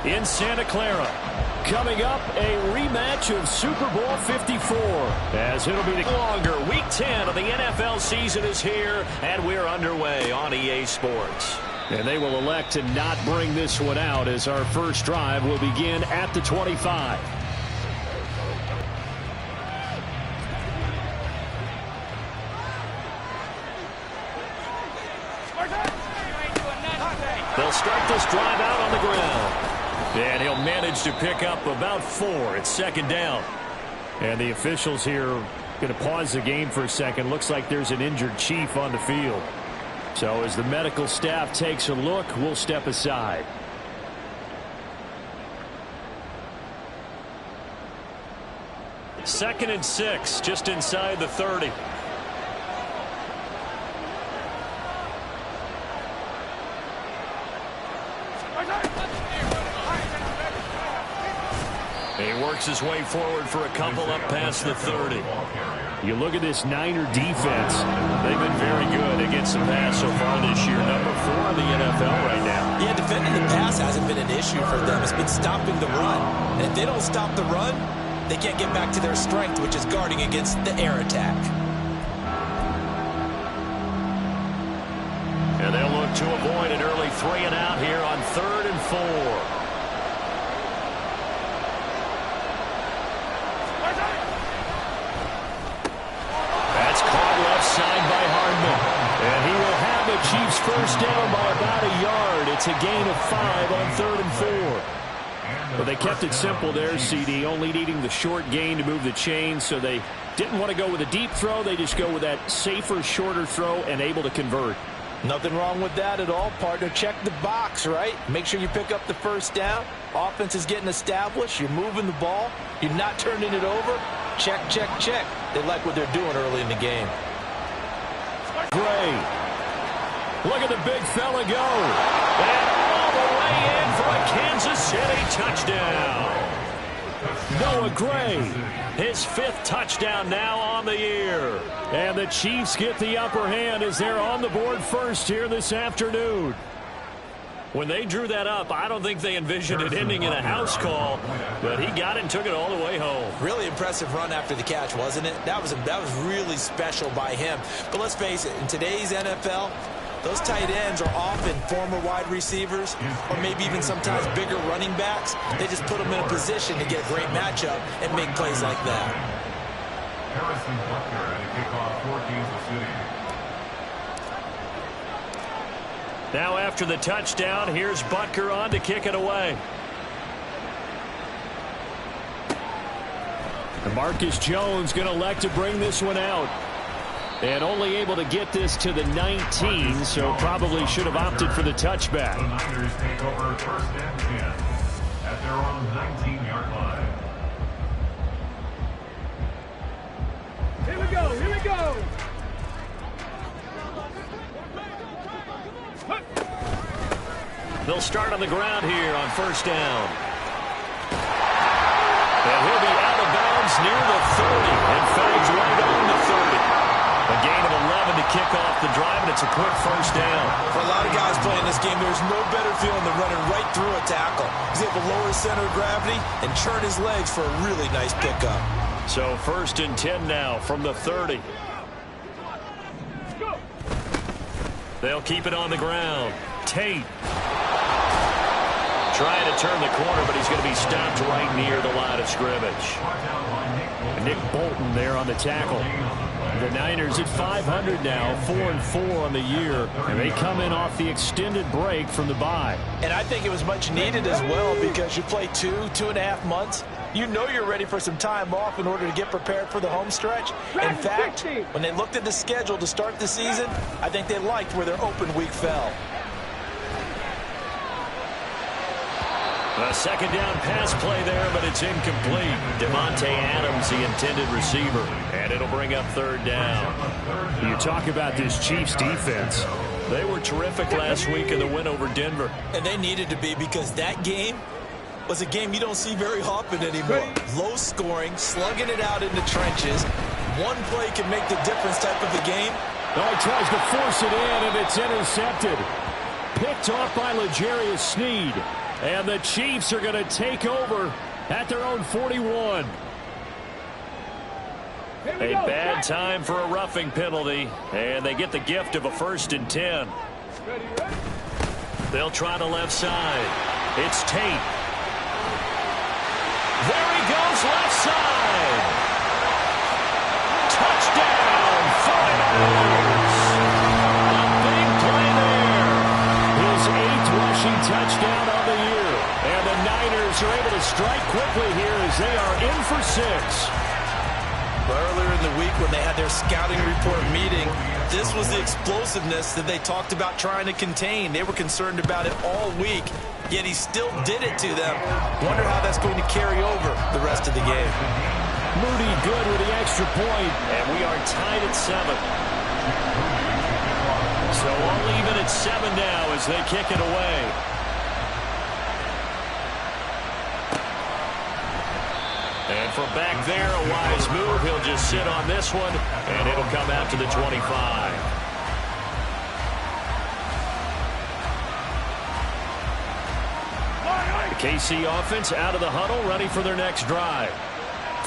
in Santa Clara. Coming up, a rematch of Super Bowl 54. As it'll be longer. Week 10 of the NFL season is here, and we're underway on EA Sports. And they will elect to not bring this one out as our first drive will begin at the 25. They'll start this drive out on the ground. And he'll manage to pick up about 4. It's second down. And the officials here are going to pause the game for a second. Looks like there's an injured Chief on the field. So as the medical staff takes a look, we'll step aside. Second and 6, just inside the 30. He works his way forward for a couple up past the 30. You look at this Niner defense. They've been very good against the pass so far this year. Number 4 in the NFL right now. Yeah, defending the pass hasn't been an issue for them. It's been stopping the run. And if they don't stop the run, they can't get back to their strength, which is guarding against the air attack. And they'll look to avoid an early 3 and out here on 3rd and 4. Side by Hardman. And he will have the Chiefs first down by about a yard. It's a gain of 5 on 3rd and 4. Well, they kept it simple there, CD, only needing the short gain to move the chains, so they didn't want to go with a deep throw. They just go with that safer, shorter throw and able to convert. Nothing wrong with that at all, partner. Check the box, right? Make sure you pick up the first down. Offense is getting established. You're moving the ball. You're not turning it over. Check, check, check. They like what they're doing early in the game. Gray. Look at the big fella go. And all the way in for a Kansas City touchdown. Noah Gray, his 5th touchdown now on the year. And the Chiefs get the upper hand as they're on the board first here this afternoon. When they drew that up, I don't think they envisioned it ending in a house call, but he got it and took it all the way home. Really impressive run after the catch, wasn't it? That was really special by him. But let's face it, in today's NFL, those tight ends are often former wide receivers or maybe even sometimes bigger running backs. They just put them in a position to get a great matchup and make plays like that. Harrison Butker at a kickoff for Kansas City. Now after the touchdown, here's Butker on to kick it away. And Marcus Jones going to elect to bring this one out. And only able to get this to the 19, so probably should have opted for the touchback. The Niners take over 1st and 10 at their own 19-yard line. Here we go, here we go. They'll start on the ground here on 1st down. And he'll be out of bounds near the 30. In fact, right on the 30. A gain of 11 to kick off the drive, and it's a quick 1st down. For a lot of guys playing this game, there's no better feeling than running right through a tackle. He's able to lower his center of gravity and churn his legs for a really nice pickup. So 1st and 10 now from the 30. They'll keep it on the ground. Tate trying to turn the corner, but he's going to be stopped right near the line of scrimmage. Nick Bolton there on the tackle. The Niners at 500 now, 4-4 on the year, and they come in off the extended break from the bye. And I think it was much needed as well because you play 2.5 months. You know you're ready for some time off in order to get prepared for the home stretch. In fact, when they looked at the schedule to start the season, I think they liked where their open week fell. A second down pass play there, but it's incomplete. Devontae Adams, the intended receiver, and it'll bring up 3rd down. You talk about this Chiefs defense. They were terrific last week in the win over Denver. And they needed to be because that game was a game you don't see very often anymore. Low scoring, slugging it out in the trenches. One play can make the difference type of a game. Oh, he tries to force it in, and it's intercepted. Picked off by L'Jarius Sneed. And the Chiefs are going to take over at their own 41. A bad time for a roughing penalty, and they get the gift of a 1st and 10. They'll try the left side. It's Tate. There he goes, left side. Touchdown, 49ers. A big play there. His 8th rushing touchdown on the year. And the Niners are able to strike quickly here as they are in for 6. Earlier in the week when they had their scouting report meeting, this was the explosiveness that they talked about trying to contain. They were concerned about it all week, yet he still did it to them. Wonder how that's going to carry over the rest of the game. Moody good with the extra point, and we are tied at 7. So all even at 7 now as they kick it away. And from back there, a wise move. He'll just sit on this one, and it'll come out to the 25. The KC offense out of the huddle, ready for their next drive.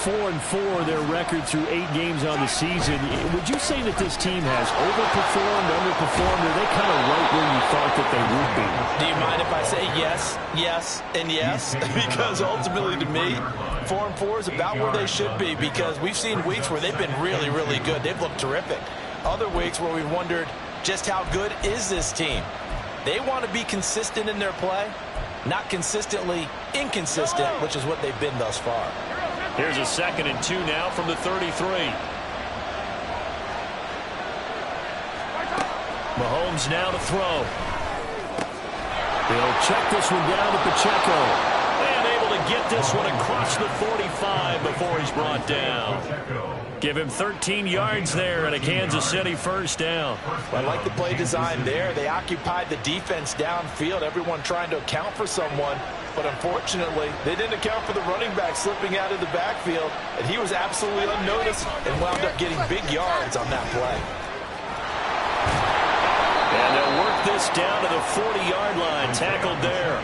4-4 their record through 8 games on the season. Would you say that this team has overperformed, underperformed, or are they kind of right where you thought that they would be? Do you mind if I say yes, yes, and yes? Because ultimately to me, 4-4 is about where they should be, because we've seen weeks where they've been really, really good. They've looked terrific. Other weeks where we've wondered just how good is this team. They want to be consistent in their play, not consistently inconsistent, which is what they've been thus far. Here's a 2nd and 2 now from the 33. Mahomes now to throw. He'll check this one down to Pacheco. And able to get this one across the 45 before he's brought down. Give him 13 yards there and a Kansas City 1st down. I like the play design there. They occupied the defense downfield, everyone trying to account for someone. But unfortunately, they didn't account for the running back slipping out of the backfield, and he was absolutely unnoticed and wound up getting big yards on that play. And they'll work this down to the 40-yard line, tackled there.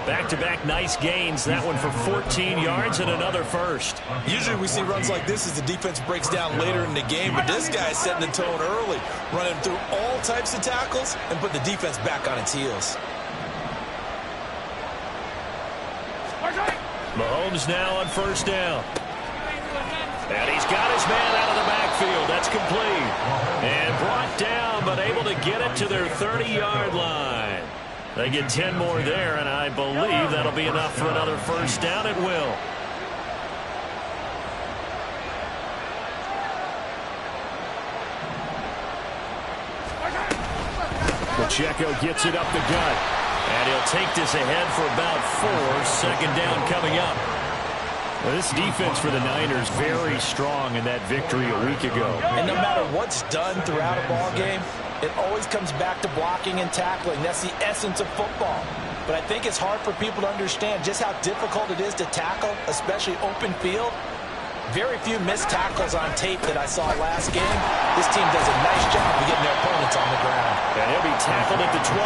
Back-to-back nice gains, that one for 14 yards and another 1st. Usually we see runs like this as the defense breaks down later in the game, but this guy is setting the tone early, running through all types of tackles and put the defense back on its heels. Mahomes now on 1st down. And he's got his man out of the backfield. That's complete. And brought down, but able to get it to their 30-yard line. They get 10 more there, and I believe that'll be enough for another 1st down. It will. Pacheco gets it up the gut. And he'll take this ahead for about 4. 2nd down coming up. Well, this defense for the Niners very strong in that victory a week ago. And no matter what's done throughout a ball game, it always comes back to blocking and tackling. That's the essence of football. But I think it's hard for people to understand just how difficult it is to tackle, especially open field. Very few missed tackles on tape that I saw last game. This team does a nice job of getting their opponents on the ground. And he'll be tackled at the 23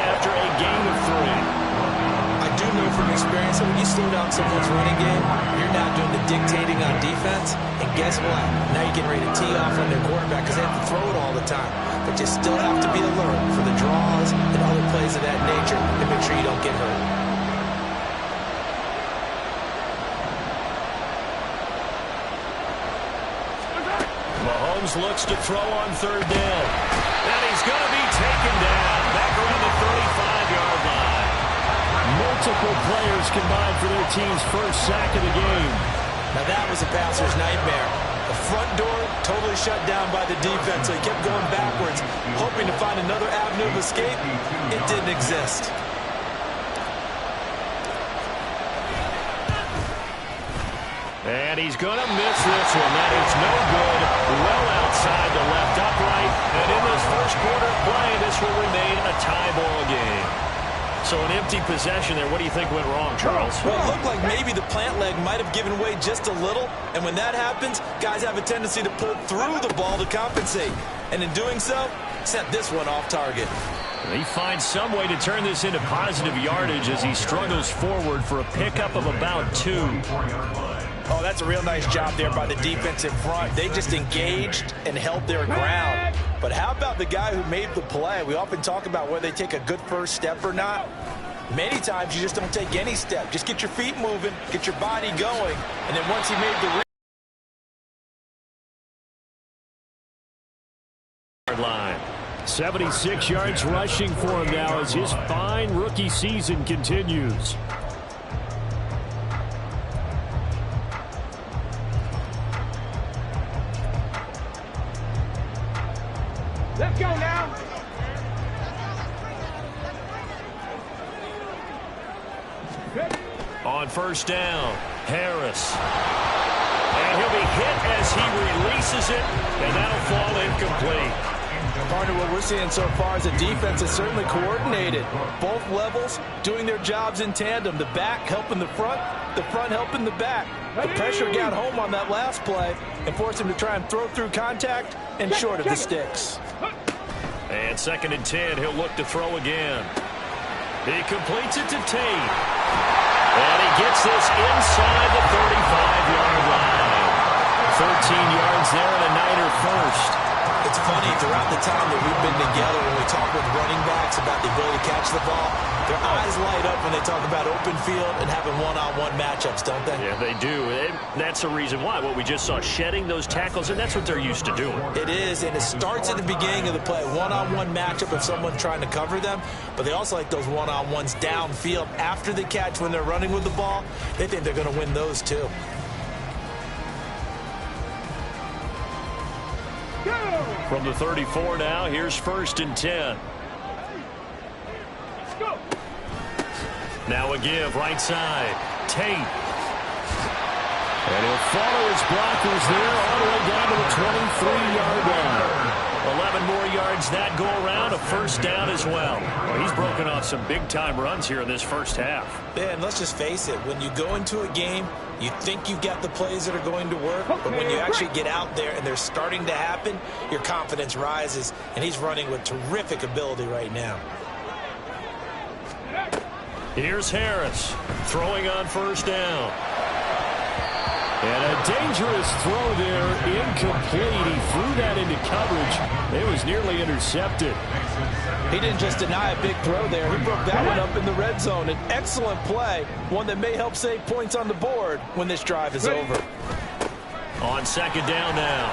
after a gain of 3. I do know from experience that when you slow down someone's running game, you're now doing the dictating on defense. And guess what? Now you're getting ready to tee off on their quarterback because they have to throw it all the time. But you still have to be alert for the draws and other plays of that nature and make sure you don't get hurt. Mahomes looks to throw on 3rd down. And he's going to be taken down back around the 35-yard line. Multiple players combined for their team's 1st sack of the game. Now that was a passer's nightmare. The front door totally shut down by the defense, so he kept going backwards, hoping to find another avenue of escape. It didn't exist. And he's going to miss this one. That is no good. Well outside the left upright. And in this 1st quarter play, this will remain a tie ball game. So an empty possession there. What do you think went wrong, Charles? Well, it looked like maybe the plant leg might have given way just a little. And when that happens, guys have a tendency to pull through the ball to compensate. And in doing so, sent this one off target. He finds some way to turn this into positive yardage as he struggles forward for a pickup of about 2. Oh, that's a real nice job there by the defense in front. They just engaged and held their ground. But how about the guy who made the play? We often talk about whether they take a good first step or not. Many times you just don't take any step. Just get your feet moving, get your body going, and then once he made the line. 76 yards rushing for him now as his fine rookie season continues. Let's go now. On first down, Harris. And he'll be hit as he releases it, and that'll fall incomplete. Partner, what we're seeing so far is a defense that's certainly coordinated. Both levels doing their jobs in tandem. The back helping the front helping the back. The pressure got home on that last play and forced him to try and throw through contact and short of the sticks. And 2nd and 10, he'll look to throw again. He completes it to Tate. And he gets this inside the 35-yard line. 13 yards there and a Niner first. It's funny, throughout the time that we've been together, when we talk with running backs about the ability to catch the ball, their eyes light up when they talk about open field and having one-on-one matchups, don't they? Yeah, they do. And that's the reason why. What we just saw, shedding those tackles, and that's what they're used to doing. It is, and it starts at the beginning of the play. One-on-one matchup of someone trying to cover them, but they also like those one-on-ones downfield after the catch when they're running with the ball. They think they're going to win those, too. From the 34 now, here's 1st and 10. Now a give, right side. Tate. And he'll follow his blockers there all the way down to the 23-yard line. 11 more yards that go around, a first down as well. Well, he's broken off some big-time runs here in this first half. Yeah, and let's just face it, when you go into a game, you think you've got the plays that are going to work, but when you actually get out there and they're starting to happen, your confidence rises, and he's running with terrific ability right now. Here's Harris throwing on first down. And a dangerous throw there, incomplete. He threw that into coverage. It was nearly intercepted. He didn't just deny a big throw there. He broke that one up in the red zone. An excellent play, one that may help save points on the board when this drive is over. On 2nd down now,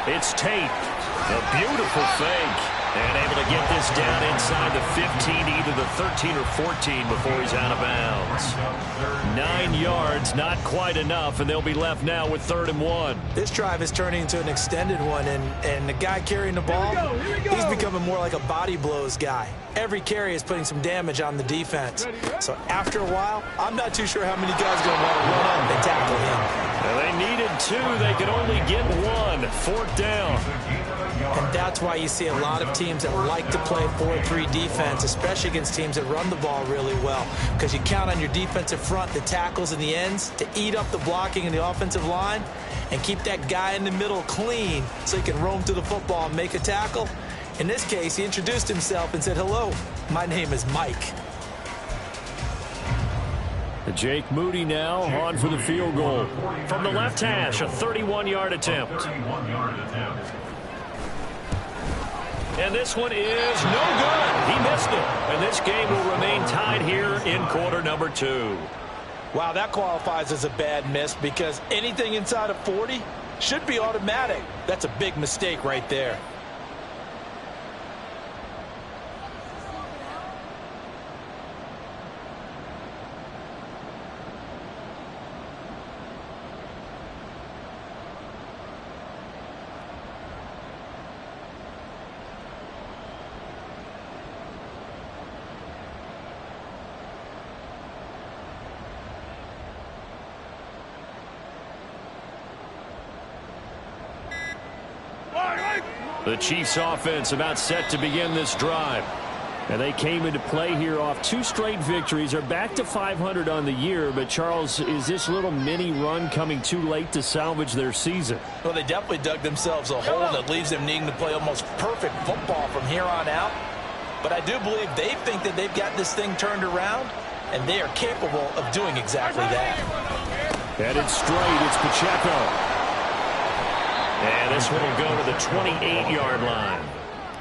it's Tate. A beautiful fake. And able to get this down inside the 15, either the 13 or 14 before he's out of bounds. 9 yards, not quite enough, and they'll be left now with 3rd and 1. This drive is turning into an extended one, and the guy carrying the ball, he's becoming more like a body blows guy. Every carry is putting some damage on the defense. So after a while, I'm not too sure how many guys are going to want to run up and tackle him. Well, they needed 2. They could only get 1. 4th down. And that's why you see a lot of teams that like to play 4-3 defense, especially against teams that run the ball really well, because you count on your defensive front, the tackles and the ends, to eat up the blocking in the offensive line and keep that guy in the middle clean so he can roam to the football and make a tackle. In this case, he introduced himself and said, "Hello, my name is Mike." Jake Moody now on for the field goal. From the left hash, a 31-yard attempt. And this one is no good. He missed it. And this game will remain tied here in quarter number 2. Wow, that qualifies as a bad miss because anything inside of 40 should be automatic. That's a big mistake right there. The Chiefs offense about set to begin this drive. And they came into play here off 2 straight victories. Are back to 500 on the year. But, Charles, is this little mini run coming too late to salvage their season? Well, they definitely dug themselves a hole that leaves them needing to play almost perfect football from here on out. but I do believe they think that they've got this thing turned around, and they are capable of doing exactly that. Headed straight, it's Pacheco. And this one will go to the 28-yard line.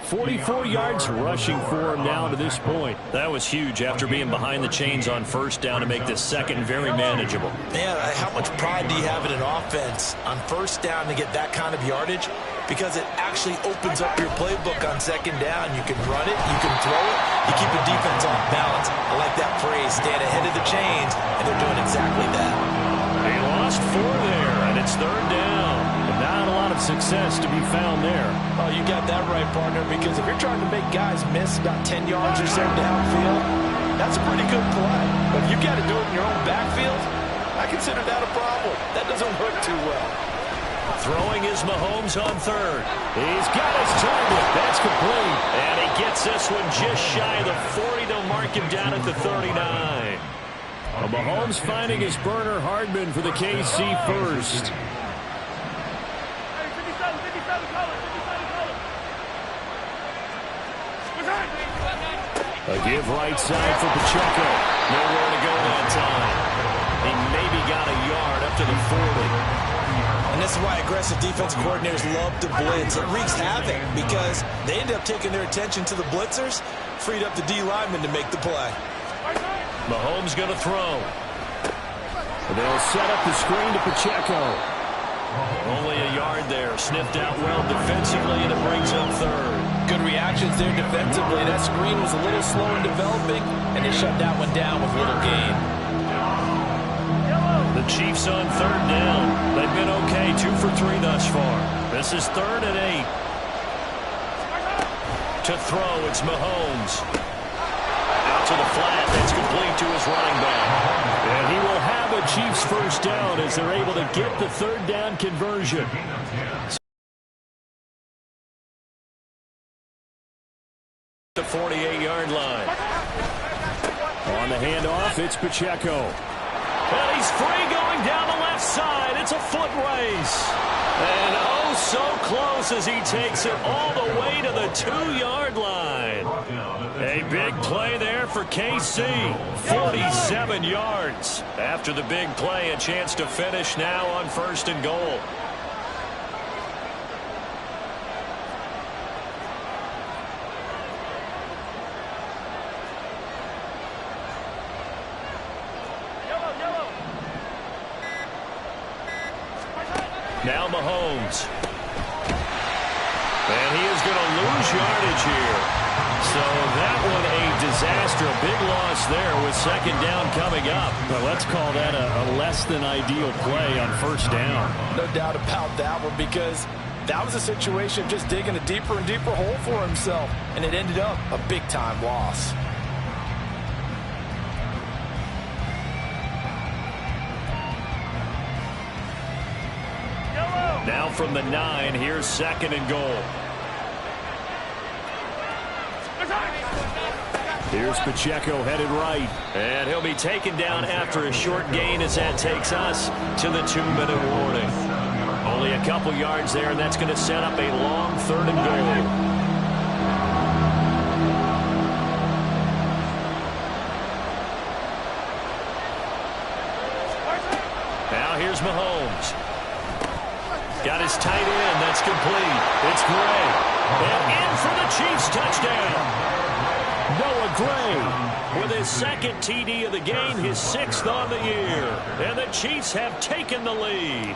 44 yards rushing for him now to this point. That was huge after being behind the chains on first down to make this second very manageable. Man, how much pride do you have in an offense on first down to get that kind of yardage? Because it actually opens up your playbook on second down. You can run it, you can throw it, you keep the defense off balance. I like that phrase, staying ahead of the chains, and they're doing exactly that. They lost 4 there, and it's third down. Not a lot of success to be found there. Oh, you got that right, partner, because if you're trying to make guys miss about 10 yards or so downfield, that's a pretty good play. But if you got to do it in your own backfield, I consider that a problem. That doesn't work too well. Throwing is Mahomes on third. He's got his target. That's complete. And he gets this one just shy of the 40. They'll mark him down at the 39. Well, Mahomes finding his burner Hardman for the KC first. A give right side for Pacheco. Nowhere to go that time. He maybe got a yard up to the 40. And this is why aggressive defense coordinators love to blitz. It wreaks havoc because they end up taking their attention to the blitzers, freed up the D lineman to make the play. Mahomes going to throw. They'll set up the screen to Pacheco. Only a yard there. Sniffed out well defensively, and it brings up third. Good reactions there defensively. That screen was a little slow in developing, and they shut that one down with little gain. The Chiefs on third down. They've been okay, 2 for 3 thus far. This is 3rd and 8. To throw, it's Mahomes. Out to the flat. That's complete to his running back. And he will have a Chiefs first down as they're able to get the third down conversion. The 48-yard line. On the handoff, it's Pacheco. And he's free going down the left side. It's a foot race. And oh, so close as he takes it all the way to the 2-yard line. A big play there for KC. 47 yards. After the big play, a chance to finish now on 1st and goal. Now Mahomes. And he is going to lose yardage here. So that one a disaster. A big loss there with 2nd down coming up. Well, let's call that a less than ideal play on 1st down. No doubt about that one, because that was a situation of just digging a deeper and deeper hole for himself. And it ended up a big-time loss. Now from the 9, here's 2nd and goal. Here's Pacheco headed right. And he'll be taken down after a short gain as that takes us to the 2-minute warning. Only a couple yards there, and that's going to set up a long 3rd and goal. Now here's Mahomes. Got his tight end. That's complete. It's Gray. And in for the Chiefs touchdown. Noah Gray with his 2nd TD of the game, his 6th on the year. And the Chiefs have taken the lead.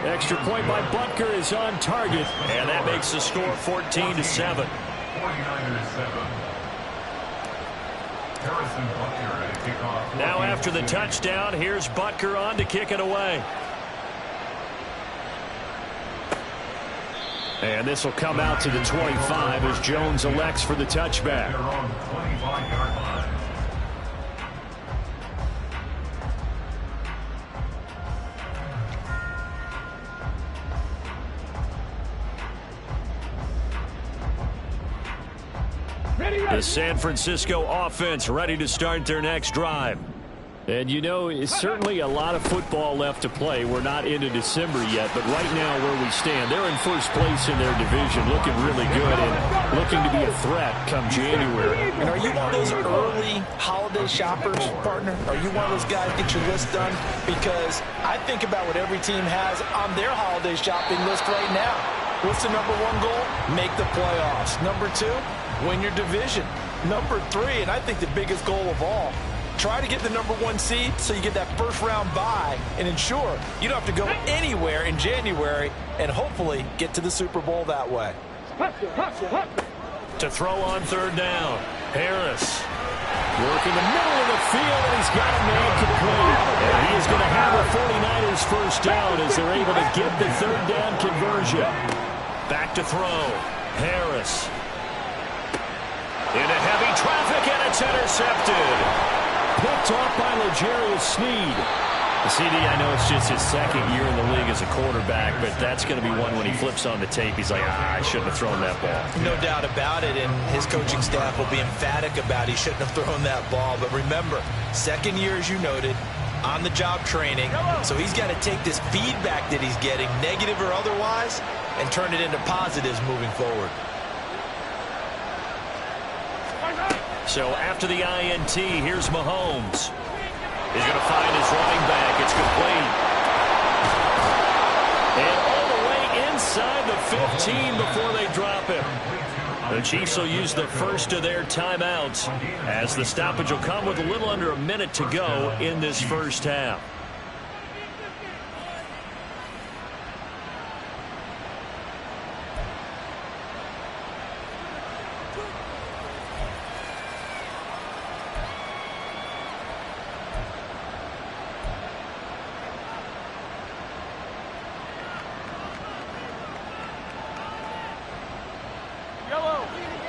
Extra point by Butker is on target. And that makes the score 14-7. 49-7. Now after the touchdown, here's Butker on to kick it away. And this will come out to the 25 as Jones elects for the touchback. They're on the 25-yard line. The San Francisco offense ready to start their next drive. And you know, it's certainly a lot of football left to play. We're not into December yet, but right now where we stand, they're in first place in their division, looking really good and looking to be a threat come January. And are you one of those early holiday shoppers, partner? Are you one of those guys get your list done? Because I think about what every team has on their holiday shopping list right now. What's the number one goal? Make the playoffs. Number two, win your division. Number three, and I think the biggest goal of all, try to get the number one seed so you get that first round bye and ensure you don't have to go anywhere in January and hopefully get to the Super Bowl that way. To throw on third down, Harris. Working the middle of the field, and he's got a man complete. And he is going to have a 49ers first down as they're able to get the third down conversion. Back to throw. Harris. Into heavy traffic, and it's intercepted. Picked off by L'Jarius Sneed. CD, I know it's just his second year in the league as a quarterback, but that's going to be one when he flips on the tape. He's like, I shouldn't have thrown that ball. No doubt about it, and his coaching staff will be emphatic about he shouldn't have thrown that ball. But remember, second year, as you noted, on-the-job training, so he's got to take this feedback that he's getting, negative or otherwise, and turn it into positives moving forward. So after the INT, here's Mahomes. He's going to find his running back. It's complete. And all the way inside the 15 before they drop him. The Chiefs will use the first of their timeouts as the stoppage will come with a little under a minute to go in this first half.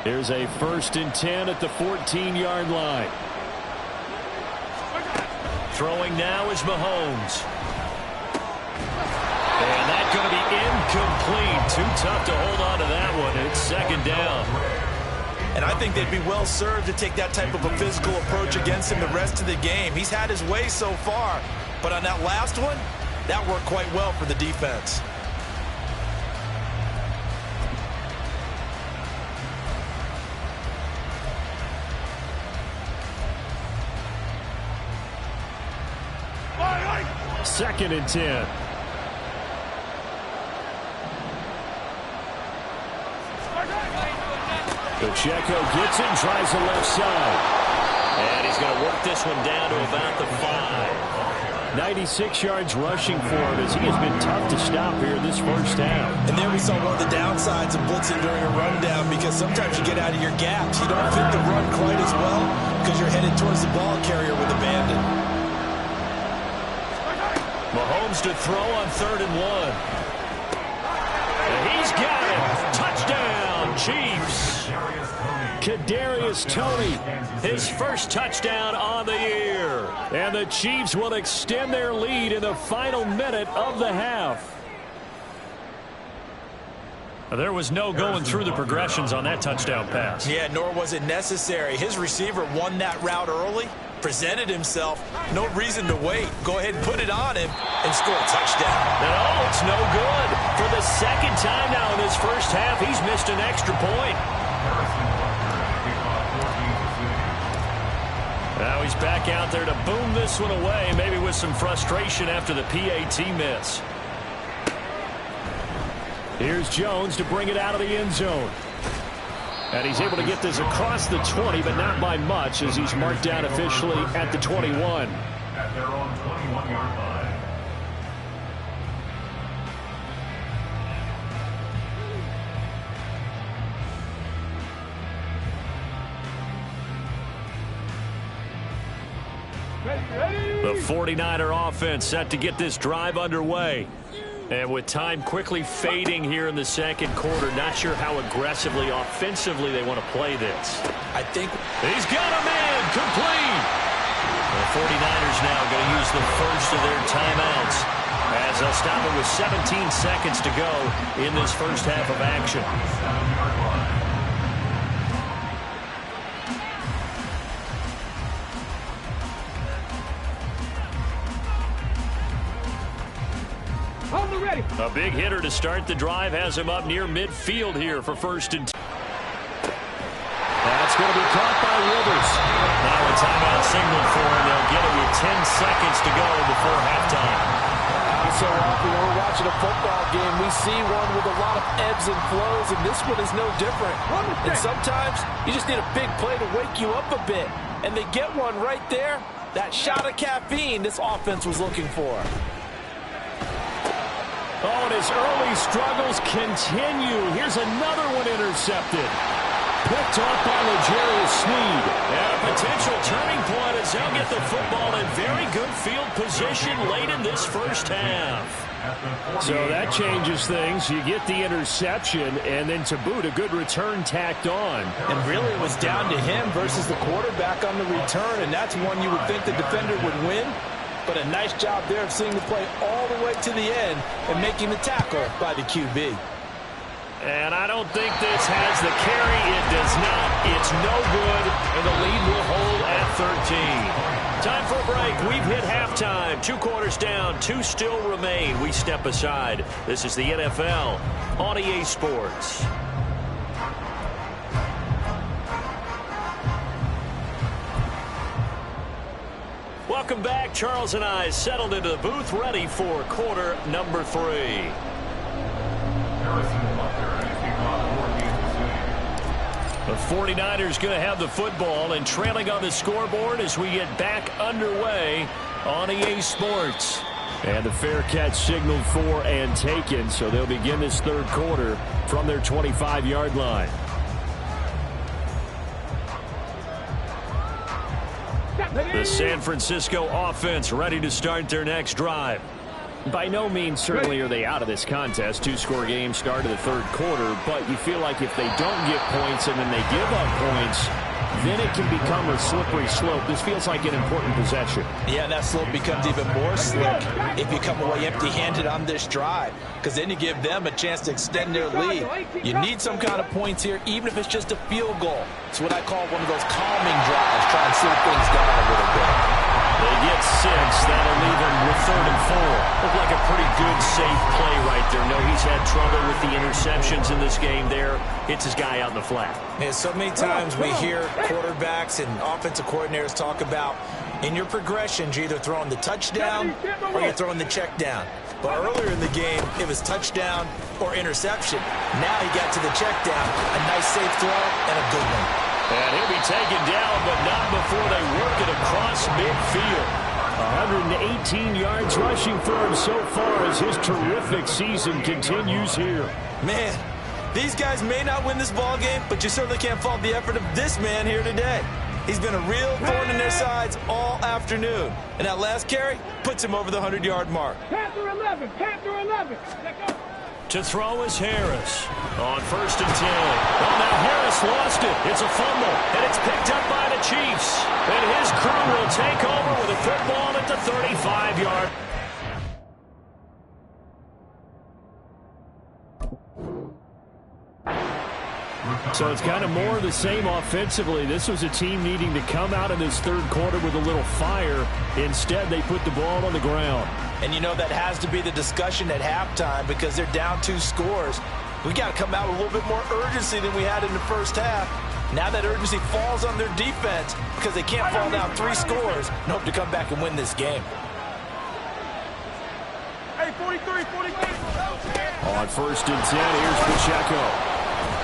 Here's a 1st and 10 at the 14-yard line. Throwing now is Mahomes. And that's going to be incomplete. Too tough to hold on to that one. It's second down. And I think they'd be well served to take that type of a physical approach against him the rest of the game. He's had his way so far, but on that last one, that worked quite well for the defense. Second and 10. Pacheco gets it, tries the left side. And he's going to work this one down to about the 5. 96 yards rushing for him as he has been tough to stop here in this first half. And there we saw one of the downsides of blitzing during a rundown, because sometimes you get out of your gaps. You don't fit the run quite as well because you're headed towards the ball carrier with abandon. Mahomes to throw on 3rd and 1. And he's got it. Touchdown, Chiefs. Kadarius Toney, his first touchdown on the year. And the Chiefs will extend their lead in the final minute of the half. There was no going through the progressions on that touchdown pass. Yeah, nor was it necessary. His receiver won that route early, presented himself, no reason to wait. Go ahead and put it on him and score a touchdown. No, it's no good. For the second time now in this first half, he's missed an extra point. Now he's back out there to boom this one away, maybe with some frustration after the PAT miss. Here's Jones to bring it out of the end zone. And he's able to get this across the 20, but not by much, as he's marked down officially at the 21. At their own 21-yard line. The 49er offense set to get this drive underway. And with time quickly fading here in the second quarter, not sure how aggressively, offensively they want to play this. I think he's got a man complete. The 49ers now going to use the first of their timeouts as they'll stop it with 17 seconds to go in this first half of action. we're ready. A big hitter to start the drive has him up near midfield here for first and 10. That's going to be caught by Rivers. Now a timeout signal for him. They'll get it with 10 seconds to go before halftime. So often when we're watching a football game, we see one with a lot of ebbs and flows, and this one is no different. And sometimes you just need a big play to wake you up a bit. And they get one right there. That shot of caffeine this offense was looking for. Oh, and his early struggles continue. Here's another one intercepted. Picked off by L'Jarius Sneed. And a potential turning point as they'll get the football in very good field position late in this first half. So that changes things. You get the interception, and then to boot, a good return tacked on. And really it was down to him versus the quarterback on the return, and that's one you would think the defender would win. But a nice job there of seeing the play all the way to the end and making the tackle by the QB. And I don't think this has the carry. It does not. It's no good. And the lead will hold at 13. Time for a break. We've hit halftime. 2 quarters down. 2 still remain. We step aside. This is the NFL on EA Sports. Welcome back. Charles and I settled into the booth, ready for quarter number 3. The 49ers going to have the football and trailing on the scoreboard as we get back underway on EA Sports. And the fair catch signaled for and taken, so they'll begin this third quarter from their 25-yard line. The San Francisco offense ready to start their next drive. By no means certainly are they out of this contest. 2-score game start of the third quarter, but you feel like if they don't get points and then they give up points, then it can become a slippery slope. This feels like an important possession. Yeah, that slope becomes even more slick if you come away empty-handed on this drive, because then you give them a chance to extend their lead. You need some kind of points here, even if it's just a field goal. It's what I call one of those calming drives, try and slow things down a little bit. They get 6. That'll leave him with 3rd and 4. Looked like a pretty good, safe play right there. No, he's had trouble with the interceptions in this game there. Hits his guy out in the flat. Yeah, so many times we hear quarterbacks and offensive coordinators talk about in your progressions, you're either throwing the touchdown or you're throwing the check down. But earlier in the game, it was touchdown or interception. Now he got to the check down, a nice safe throw, and a good one. And he'll be taken down, but not before they work it across midfield. 118 yards rushing for him so far as his terrific season continues here. Man, these guys may not win this ball game, but you certainly can't fault the effort of this man here today. He's been a real thorn in their sides all afternoon. And that last carry puts him over the 100-yard mark. Panther 11, Panther 11. Let go. To throw is Harris on 1st and 10. Well, now Harris lost it. It's a fumble, and it's picked up by the Chiefs. And his crew will take over with a football at the 35-yard. So it's kind of more of the same offensively. This was a team needing to come out in this third quarter with a little fire. Instead, they put the ball on the ground. And you know that has to be the discussion at halftime because they're down 2 scores. We got to come out with a little bit more urgency than we had in the first half. Now that urgency falls on their defense because they can't fall down 3 scores and hope to come back and win this game. Hey, 43, 43. On 1st and 10, here's Pacheco.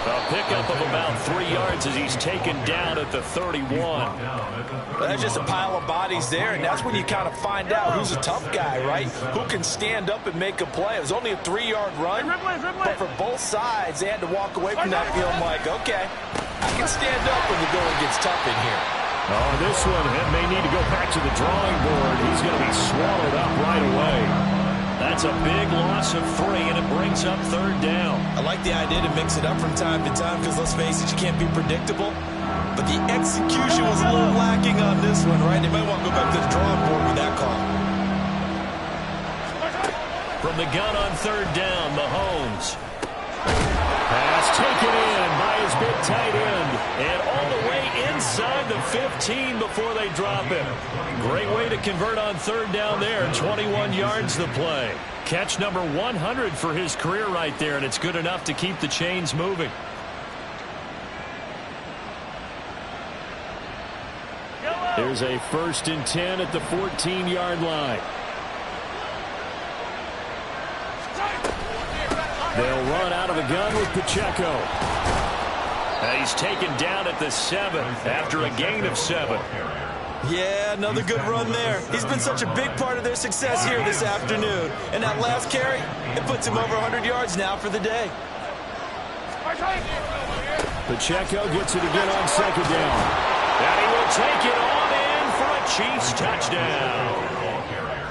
A pickup of about 3 yards as he's taken down at the 31. Well, that's just a pile of bodies there, and that's when you kind of find out who's a tough guy, right? Who can stand up and make a play. It was only a 3-yard run, but for both sides, they had to walk away from that feeling like, okay, I can stand up when the going gets tough in here. Oh, this one may need to go back to the drawing board. He's going to be swallowed up right away. That's a big loss of 3, and it brings up 3rd down. I like the idea to mix it up from time to time because, let's face it, you can't be predictable. But the execution was a little lacking on this one, right? They might want to go back to the drawing board with that call. From the gun on 3rd down, Mahomes. Pass taken in by his big tight end. And all the way inside the 15 before they drop him. Great way to convert on third down there. 21 yards to play. Catch number 100 for his career right there, and it's good enough to keep the chains moving. Here's a 1st and 10 at the 14-yard line. They'll run out of the gun with Pacheco. And he's taken down at the 7 after a gain of 7. Yeah, another good run there. He's been such a big part of their success here this afternoon. And that last carry, it puts him over 100 yards now for the day. Pacheco gets it again on 2nd down. And he will take it on in for a Chiefs touchdown.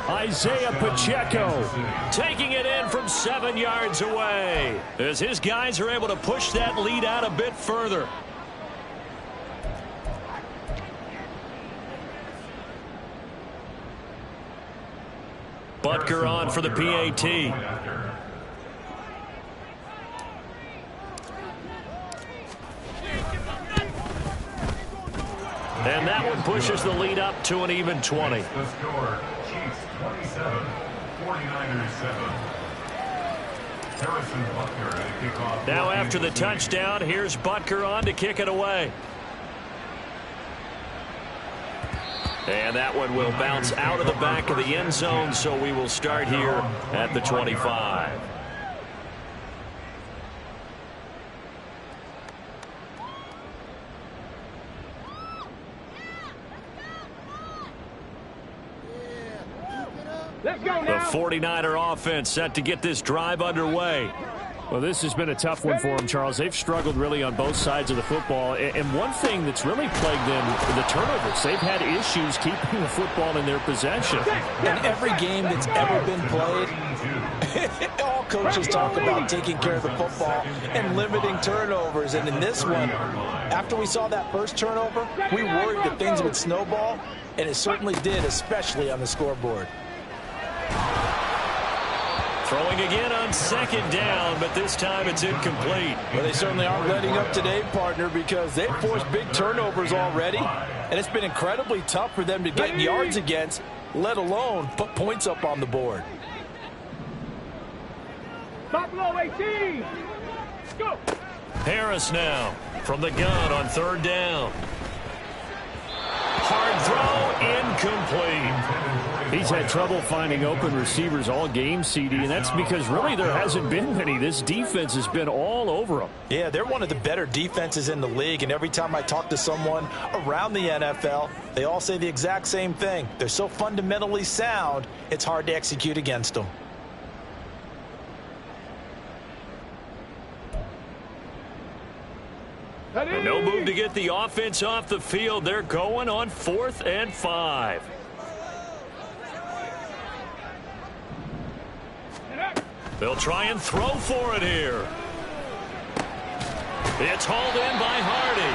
Isaiah Pacheco taking it in from 7 yards away as his guys are able to push that lead out a bit further. Butker on for the PAT. And that one pushes the lead up to an even 20. The score, Chiefs 27, 49ers 7. Harrison Butker at a kickoff. Now after the touchdown, here's Butker on to kick it away. And that one will bounce out of the back of the end zone, so we will start here at the 25. Let's go The now. 49er offense set to get this drive underway. Well, this has been a tough one for them, Charles. They've struggled really on both sides of the football. And one thing that's really plagued them, the turnovers. They've had issues keeping the football in their possession. In every game that's ever been played, all coaches talk about taking care of the football and limiting turnovers. And in this one, after we saw that first turnover, we worried that things would snowball, and it certainly did, especially on the scoreboard. Throwing again on 2nd down, but this time it's incomplete. Well, they certainly aren't letting up today, partner, because they've forced big turnovers already, and it's been incredibly tough for them to get yards against, let alone put points up on the board. Buffalo 18. Go. Harris now from the gun on 3rd down. Hard throw, incomplete. He's had trouble finding open receivers all game, CD, and that's because really there hasn't been many. This defense has been all over them. Yeah, they're one of the better defenses in the league, and every time I talk to someone around the NFL, they all say the exact same thing. They're so fundamentally sound, it's hard to execute against them. And no move to get the offense off the field. They're going on 4th and 5. They'll try and throw for it here. It's hauled in by Hardy.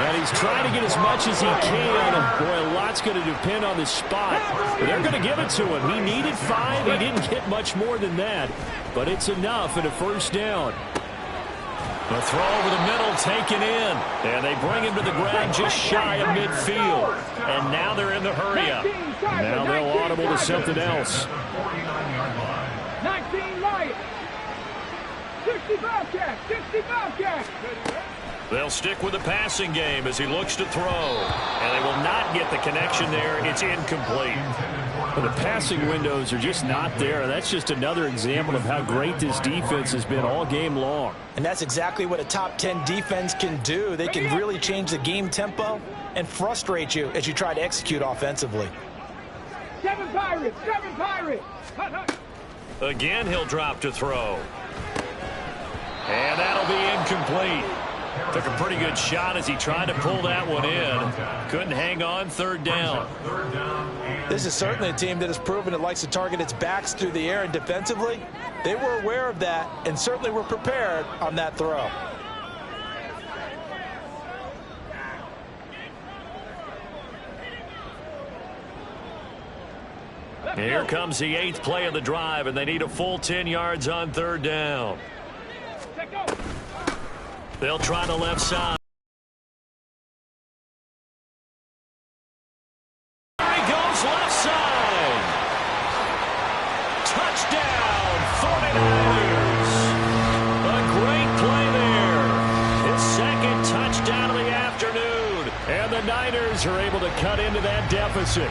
And he's trying to get as much as he can. And boy, a lot's going to depend on the spot. But they're going to give it to him. He needed 5. He didn't get much more than that. But it's enough and a 1st down. The throw over the middle taken in. And they bring him to the ground just shy of midfield. And now they're in the hurry-up. Now they'll audible to something else. 19 Lions. 65 catch. 65 catch. They'll stick with the passing game as he looks to throw. And they will not get the connection there. It's incomplete. Well, the passing windows are just not there. That's just another example of how great this defense has been all game long. And that's exactly what a top 10 defense can do. They can really change the game tempo and frustrate you as you try to execute offensively. 7 Pirates. 7 Pirates. Hut, hut. Again, he'll drop to throw. And that'll be incomplete. Took a pretty good shot as he tried to pull that one in. Couldn't hang on 3rd down. This is certainly a team that has proven it likes to target its backs through the air, and defensively, they were aware of that and certainly were prepared on that throw. Here comes the 8th play of the drive, and they need a full 10 yards on 3rd down. They'll try the left side. the Niners are able to cut into that deficit.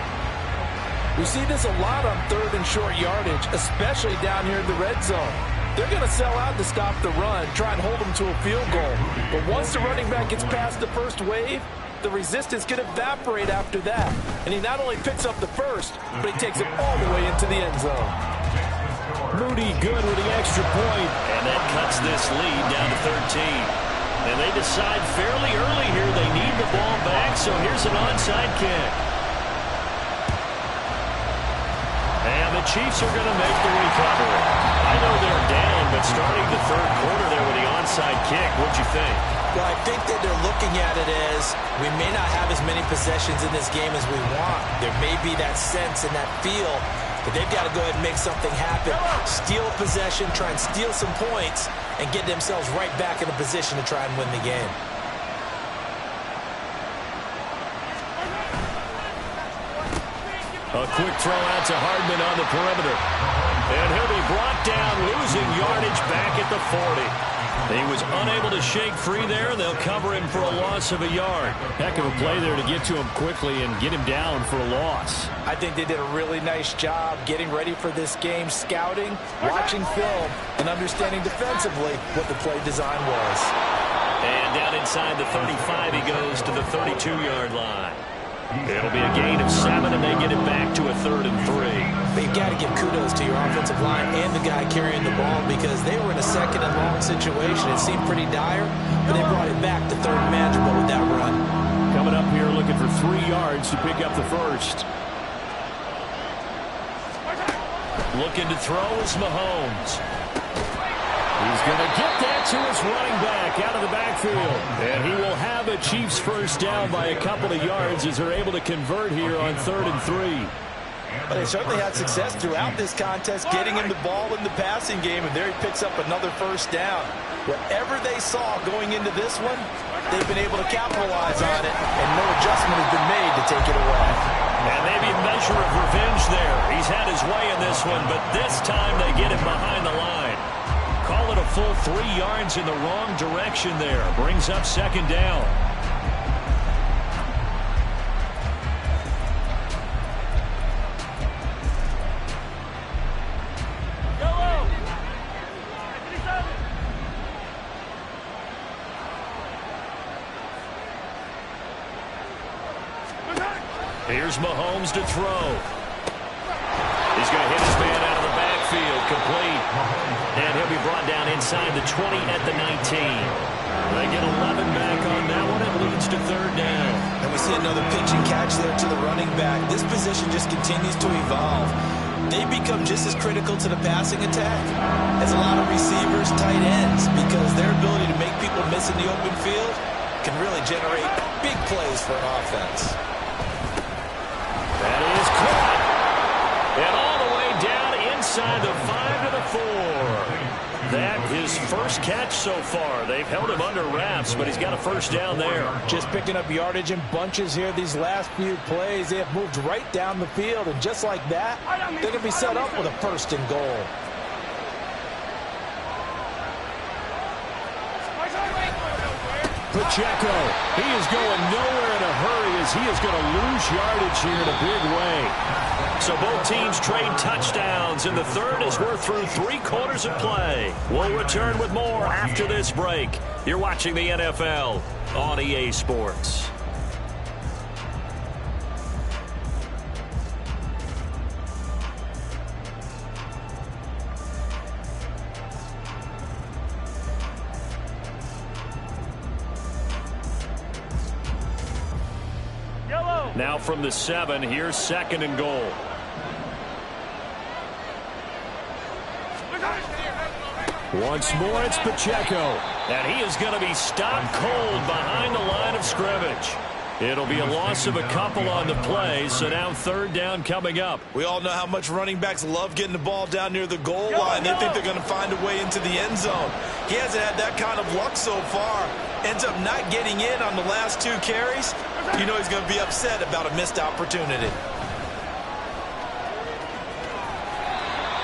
We see this a lot on third and short yardage, especially down here in the red zone. They're going to sell out to stop the run, try and hold them to a field goal. But once the running back gets past the first wave, the resistance can evaporate after that. And he not only picks up the first, but he takes it all the way into the end zone. Moody good with the extra point. And that cuts this lead down to 13. And they decide fairly early here they need the ball back, so here's an onside kick. And the Chiefs are going to make the recovery. I know they're down, but starting the third quarter there with the onside kick, what'd you think? Well, I think that they're looking at it as we may not have as many possessions in this game as we want. There may be that sense and that feel, but they've got to go ahead and make something happen. Steal a possession, try and steal some points, and get themselves right back in a position to try and win the game. A quick throw out to Hardman on the perimeter. And he'll be brought down, losing yardage back at the 40. He was unable to shake free there, and they'll cover him for a loss of a yard. Heck of a play there to get to him quickly and get him down for a loss. I think they did a really nice job getting ready for this game, scouting, watching film, and understanding defensively what the play design was. And down inside the 35, he goes to the 32-yard line. It'll be a gain of 7, and they get it back to a 3rd and 3. But you've got to give kudos to your offensive line and the guy carrying the ball because they were in a 2nd and long situation. It seemed pretty dire, but they brought it back to 3rd and manageable with that run. Coming up here looking for 3 yards to pick up the first. Looking to throw is Mahomes. He's going to get that to his running back out of the backfield. And he will have a Chiefs first down by a couple of yards as they're able to convert here on 3rd and 3. But they certainly had success throughout this contest, getting him the ball in the passing game, and there he picks up another first down. Whatever they saw going into this one, they've been able to capitalize on it, and no adjustment has been made to take it away. And maybe a measure of revenge there. He's had his way in this one, but this time they get him behind the line. Call it a full 3 yards in the wrong direction there. Brings up 2nd down. Here's Mahomes to throw. He's going to hit his man out of the backfield, complete. And he'll be brought down inside the 20 at the 19. They get 11 back on that one. It leads to 3rd down. And we see another pitch and catch there to the running back. This position just continues to evolve. They become just as critical to the passing attack as a lot of receivers, tight ends, because their ability to make people miss in the open field can really generate big plays for an offense. That is caught. And all the way down inside the 5 to the 4. That is first catch so far. They've held him under wraps, but he's got a first down there. Just picking up yardage in bunches here these last few plays. They have moved right down the field, and just like that, they're going to be set up with a 1st and goal. Pacheco, he is going nowhere in a hurry as he is going to lose yardage here in a big way. So both teams trade touchdowns in the 3rd as we're through 3 quarters of play. We'll return with more after this break. You're watching the NFL on EA Sports. Now from the 7, here's 2nd and goal. Once more, it's Pacheco. And he is going to be stopped cold behind the line of scrimmage. It'll be a loss of a couple on the play, so now 3rd down coming up. We all know how much running backs love getting the ball down near the goal line. They think they're going to find a way into the end zone. He hasn't had that kind of luck so far. Ends up not getting in on the last 2 carries. You know he's going to be upset about a missed opportunity.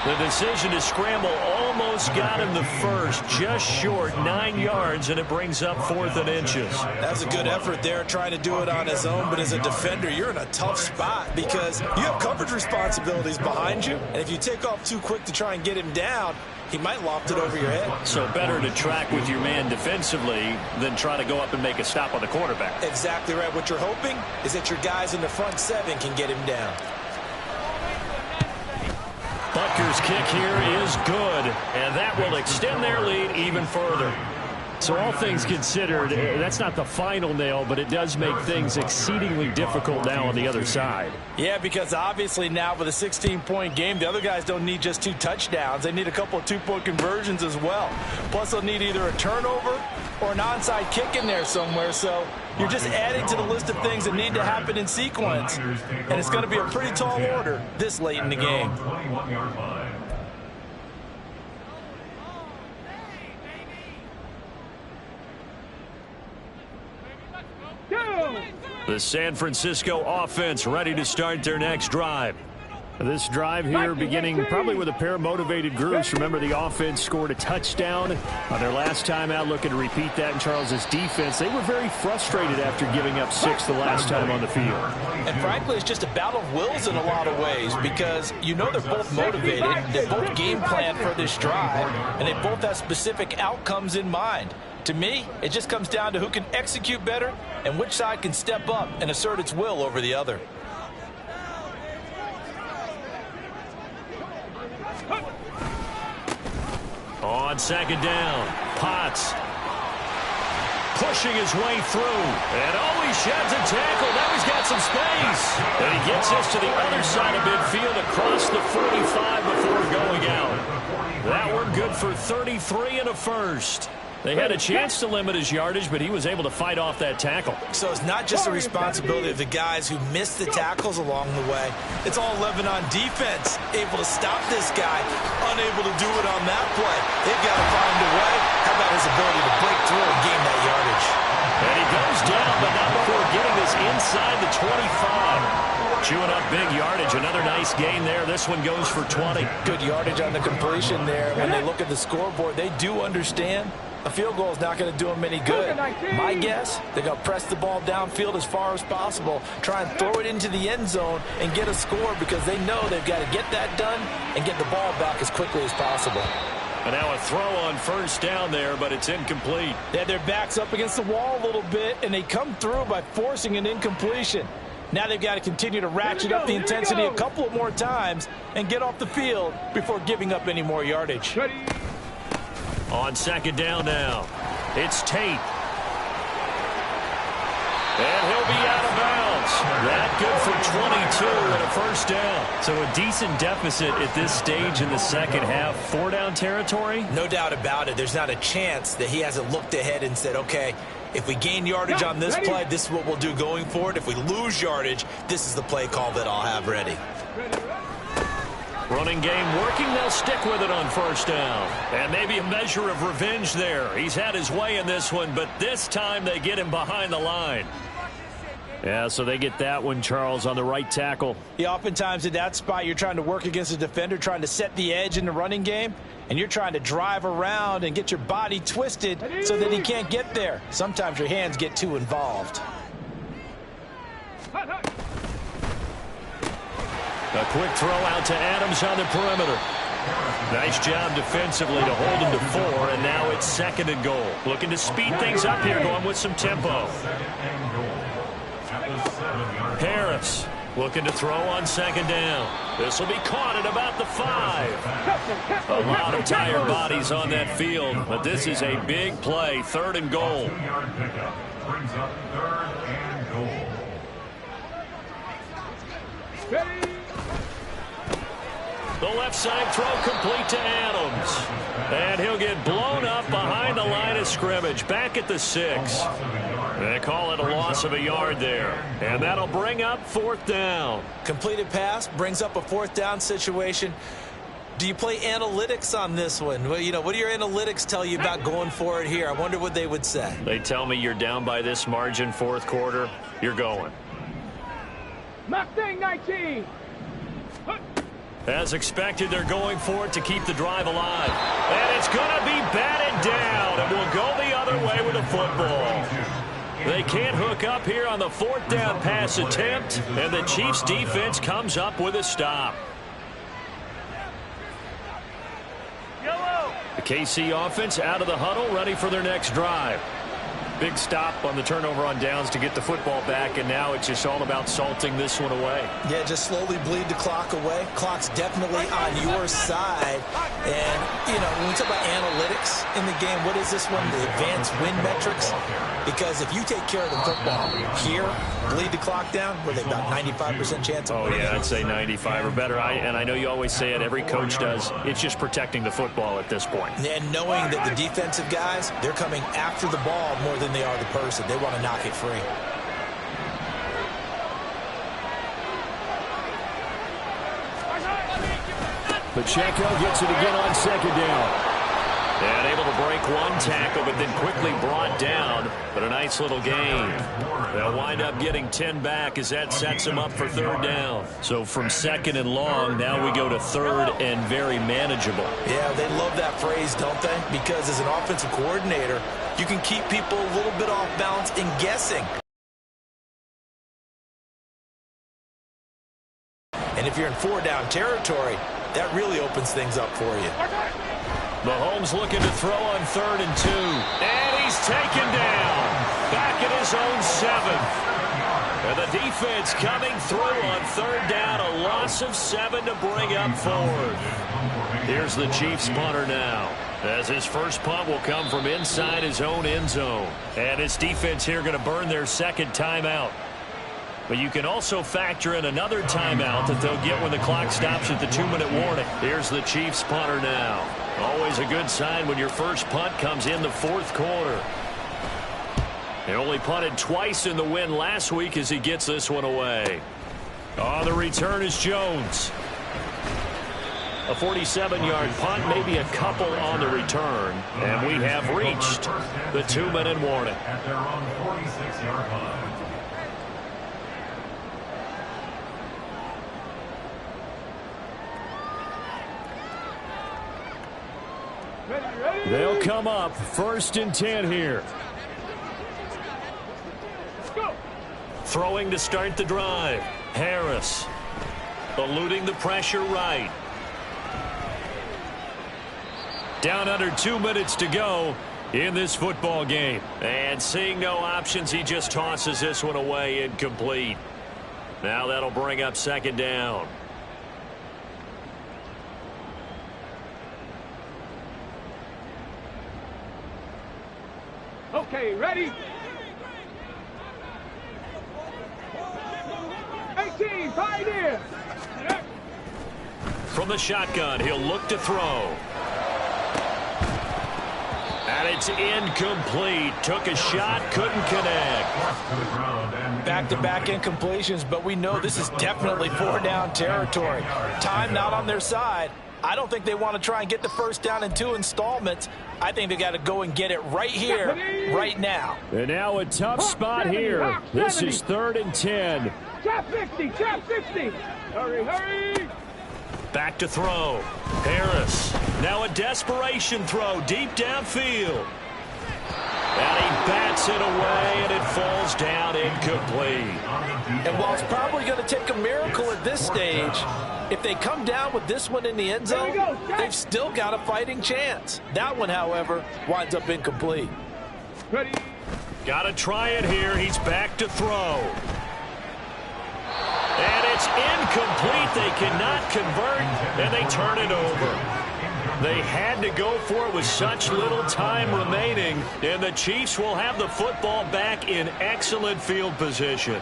The decision to scramble almost got him the first, just short, 9 yards, and it brings up 4th and inches. That's a good effort there, trying to do it on his own, but as a defender, you're in a tough spot because you have coverage responsibilities behind you, and if you take off too quick to try and get him down, he might loft it over your head. So better to track with your man defensively than try to go up and make a stop on the quarterback. Exactly right. What you're hoping is that your guys in the front 7 can get him down. Butker's kick here is good, and that will extend their lead even further. So all things considered, that's not the final nail, but it does make things exceedingly difficult now on the other side. Yeah, because obviously now with a 16-point game, the other guys don't need just 2 touchdowns. They need a couple of 2-point conversions as well. Plus, they'll need either a turnover or an onside kick in there somewhere. So you're just adding to the list of things that need to happen in sequence. And it's going to be a pretty tall order this late in the game. The San Francisco offense ready to start their next drive. This drive here beginning probably with a pair of motivated groups. Remember, the offense scored a touchdown on their last time out, looking to repeat that in Charles's defense. They were very frustrated after giving up 6 the last time on the field. And frankly, it's just a battle of wills in a lot of ways because you know they're both motivated, they both game plan for this drive, and they both have specific outcomes in mind. To me, it just comes down to who can execute better and which side can step up and assert its will over the other. On 2nd down, Potts pushing his way through, and he sheds a tackle. Now he's got some space, and he gets us to the other side of midfield across the 45 before going out. That one good for 33 and a first. They had a chance to limit his yardage, but he was able to fight off that tackle. So it's not just the responsibility of the guys who missed the tackles along the way. It's all 11 on defense, able to stop this guy, unable to do it on that play. They've got to find a way. How about his ability to break through and gain that yardage? And he goes down, but not before getting this inside the 25. Chewing up big yardage. Another nice gain there. This one goes for 20. Good yardage on the completion there. When they look at the scoreboard, they do understand a field goal is not going to do them any good. My guess, they're going to press the ball downfield as far as possible, try and throw it into the end zone and get a score because they know they've got to get that done and get the ball back as quickly as possible. And now a throw on 1st down there, but it's incomplete. They had their backs up against the wall a little bit, and they come through by forcing an incompletion. Now they've got to continue to ratchet up the intensity a couple of more times and get off the field before giving up any more yardage. On 2nd down now, it's Tate. And he'll be out of bounds. That good for 22 and a 1st down. So a decent deficit at this stage in the 2nd half. 4-down territory? No doubt about it. There's not a chance that he hasn't looked ahead and said, okay, if we gain yardage on this play, this is what we'll do going forward. If we lose yardage, this is the play call that I'll have ready. Running game working. They'll stick with it on 1st down. And maybe a measure of revenge there. He's had his way in this one, but this time they get him behind the line. Yeah, so they get that one, Charles, on the right tackle. Yeah, oftentimes in that spot, you're trying to work against a defender, trying to set the edge in the running game, and you're trying to drive around and get your body twisted so that he can't get there. Sometimes your hands get too involved. A quick throw out to Adams on the perimeter. Nice job defensively to hold him to 4, and now it's 2nd and goal. Looking to speed things up here, going with some tempo. Harris looking to throw on 2nd down. This will be caught at about the 5. A lot of tired bodies on that field, but this is a big play. 3rd and goal. Brings up 3rd and goal. The left side throw complete to Adams. And he'll get blown up behind the line of scrimmage. Back at the 6. They call it a loss of a yard there. And that'll bring up 4th down. Completed pass brings up a 4th down situation. Do you play analytics on this one? Well, you know, what do your analytics tell you about going for it here? I wonder what they would say. They tell me you're down by this margin 4th quarter. You're going. Mustang 19. As expected, they're going for it to keep the drive alive. And it's going to be batted down, and we'll go the other way with the football. They can't hook up here on the 4th down pass attempt, and the Chiefs defense comes up with a stop. The KC offense out of the huddle, ready for their next drive. Big stop on the turnover on downs to get the football back, and now it's just all about salting this one away. Yeah, just slowly bleed the clock away. Clock's definitely on your side. And, you know, when we talk about analytics in the game, what is this one? The advanced win metrics? Because if you take care of the football here, bleed the clock down, where they've got 95% chance of winning. Oh, yeah, I'd say 95 or better. And I know you always say it, every coach does. It's just protecting the football at this point. And knowing that the defensive guys, they're coming after the ball more than they are the person. They want to knock it free. Pacheco gets it again on 2nd down. And able to break one tackle, but then quickly brought down. But a nice little gain. They'll wind up getting 10 back as that sets them up for 3rd down. So from 2nd and long, now we go to 3rd and very manageable. Yeah, they love that phrase, don't they? Because as an offensive coordinator, you can keep people a little bit off balance and guessing. And if you're in 4-down territory, that really opens things up for you. Mahomes looking to throw on 3rd and 2. And he's taken down. Back at his own 7th. And the defense coming through on 3rd down. A loss of 7 to bring up 4th. Here's the Chiefs punter now, as his first punt will come from inside his own end zone. And his defense here going to burn their 2nd timeout. But you can also factor in another timeout that they'll get when the clock stops at the 2-minute warning. Here's the Chiefs punter now. Always a good sign when your first punt comes in the 4th quarter. He only punted twice in the win last week as he gets this one away. On the return is Jones. A 47-yard punt, maybe a couple on the return. And we have reached the 2-minute warning. At their own 46-yard line. They'll come up 1st and 10 here. Throwing to start the drive. Harris eluding the pressure right. Down under 2 minutes to go in this football game. And seeing no options, he just tosses this one away incomplete. Now that'll bring up 2nd down. Okay, ready? 18, Pioneer! From the shotgun, he'll look to throw. And it's incomplete. Took a shot, couldn't connect. Back-to-back incompletions, but we know this is definitely 4-down territory. Time not on their side. I don't think they want to try and get the first down in 2 installments. I think they got to go and get it right here, right now. And now a tough spot here. This is 3rd and 10. Chap 50, chap 50. Hurry, hurry. Back to throw. Harris. Now a desperation throw deep downfield. And he bats it away, and it falls down incomplete. And while it's probably going to take a miracle at this stage, if they come down with this one in the end zone, they've still got a fighting chance. That one, however, winds up incomplete. Ready? Got to try it here. He's back to throw. And it's incomplete. They cannot convert, and they turn it over. They had to go for it with such little time remaining, and the Chiefs will have the football back in excellent field position.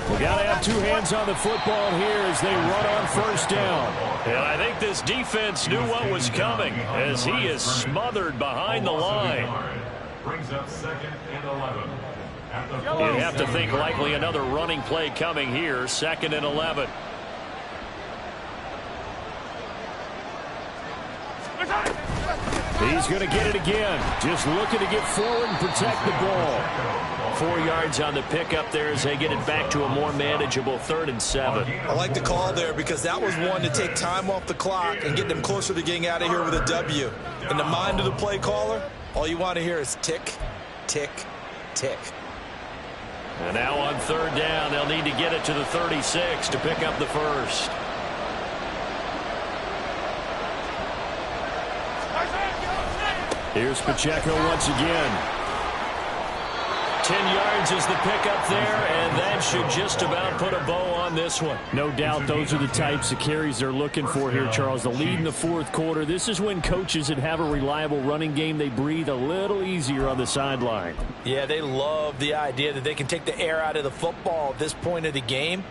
We got to have 2 hands on the football here as they run on 1st down. And I think this defense knew what was coming as he is smothered behind the line. Brings up 2nd and 11. You'd have to think likely another running play coming here, 2nd and 11. He's going to get it again. Just looking to get forward and protect the ball. 4 yards on the pickup there as they get it back to a more manageable 3rd and 7. I like the call there because that was one to take time off the clock and get them closer to getting out of here with a W. In the mind of the play caller, all you want to hear is tick, tick, tick. And now on 3rd down, they'll need to get it to the 36 to pick up the first. Here's Pacheco once again. 10 yards is the pickup there, and that should just about put a bow on this one. No doubt those are the types of carries they're looking for here, Charles. The lead in the 4th quarter. This is when coaches that have a reliable running game, they breathe a little easier on the sideline. Yeah, they love the idea that they can take the air out of the football at this point of the game.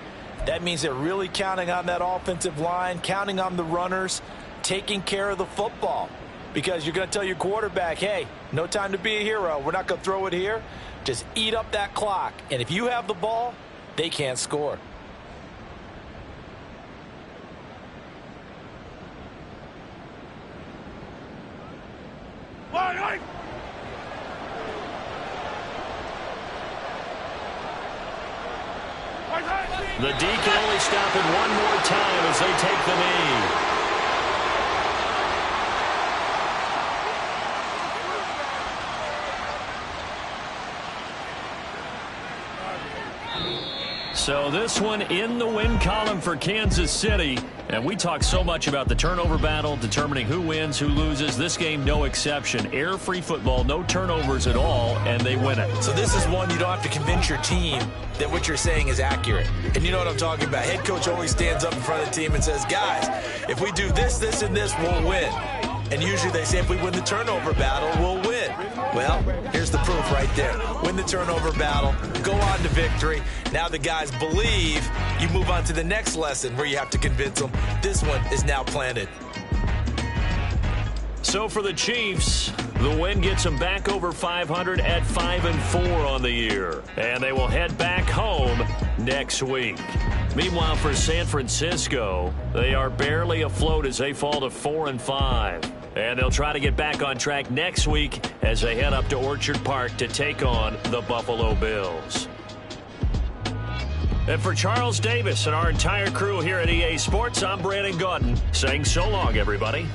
That means they're really counting on that offensive line, counting on the runners, taking care of the football. Because you're going to tell your quarterback, hey, no time to be a hero. We're not going to throw it here. Just eat up that clock. And if you have the ball, they can't score. The D can only stop it one more time as they take the knee. So this one in the win column for Kansas City. And we talk so much about the turnover battle, determining who wins, who loses. This game, no exception. Air-free football, no turnovers at all, and they win it. So this is one you don't have to convince your team that what you're saying is accurate. And you know what I'm talking about. Head coach always stands up in front of the team and says, guys, if we do this, this, and this, we'll win. And usually they say if we win the turnover battle, we'll win. Well, here's the proof right there. Win the turnover battle, go on to victory. Now the guys believe. You move on to the next lesson where you have to convince them. This one is now planted. So for the Chiefs, the win gets them back over 500 at 5-4 on the year. And they will head back home next week. Meanwhile, for San Francisco, they are barely afloat as they fall to 4-5. And they'll try to get back on track next week as they head up to Orchard Park to take on the Buffalo Bills. And for Charles Davis and our entire crew here at EA Sports, I'm Brandon Gaudin saying so long, everybody.